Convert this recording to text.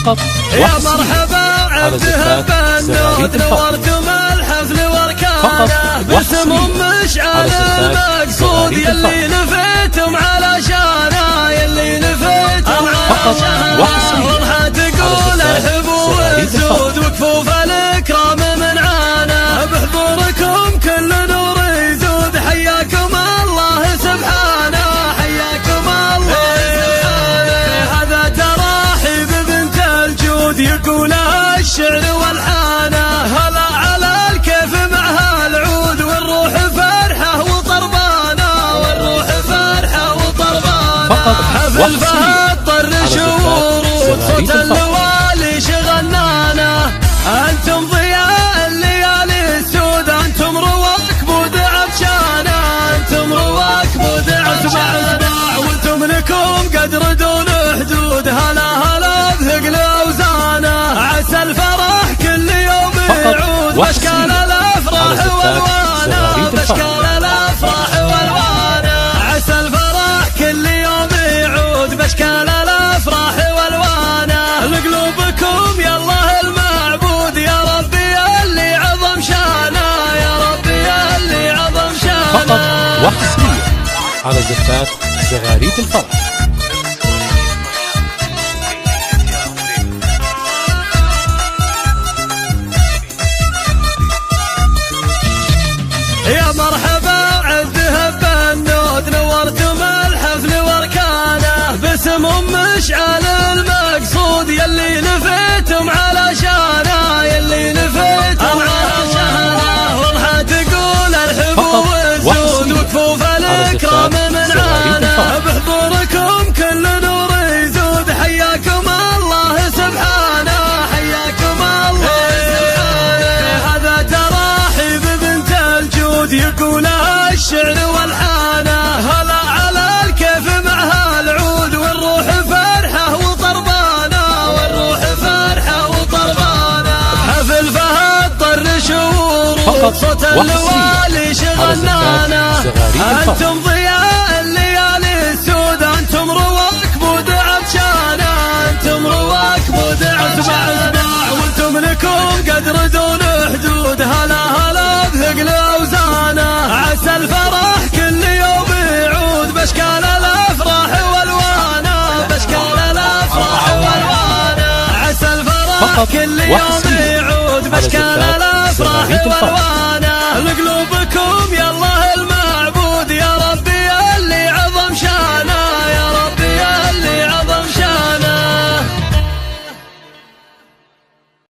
فقط يا مرحبا عبد البنود نورتم الحفل واركانه باسم مشعل المقصود يلي نفيتم على شانه يلي نفيتم على شانه وضحى تقول الحبو والزود وكفوف الإكرام من عانه بحضوركم كل نور يزود حياكم الله سبحانه حياكم الله سبحانه هذا تراحيب بنت الجود يقولها الشعر والحانه هلا على الكيف معها العود والروح فرحه وطربانه والروح فرحه وطربانه حفل فهد طرش ورود صوت اللوالي شغنانه انتم ضياء الليالي السود انتم رواكب عطشانه انتم رواكب عطشانه وانتم لكم قدر دون حدود هلا هلا بثقل اوزانه عسى الفرح كل يوم يعود باشكال الافراح والوانه باشكال الافراح والوانه عسى الفرح كل يوم يعود باشكال الافراح والوانه لقلوبكم يا الله المعبود يا ربي اللي عظم شانه يا ربي اللي عظم شانه فقط وحصريا على زفات زغاريد الفرح. يا مرحبا عبد البنود نورتم الحفل واركانه باسم مشعل المقصود يلي نفيتم على شانه يلي نفيتم على شانه وضحى تقول الحبو والزود وكفوف الإكرام من عانه بحضوركم كل نور يزود حياكم الله سبحانه حياكم الله سبحانه هذا تراحيب بنت الجود يقولها الشعر والحانه هلا على الكيف معها العود والروح فرحه وطربانه والروح فرحه وطربانه حفل فهد طرش ورود صوت اللوالي شغنانه انتم ضياء الليالي السود انتم رواكب عطشانه انتم رواكب عطشانه وانتم لكم قدر دون حدود هلا هلا بثقل اوزانه عسى الفرح كل يوم يعود باشكال الافراح والوانه باشكال الافراح والوانه عسى الفرح كل يوم يعود باشكال الافراح والوانه لقلوبكم يلا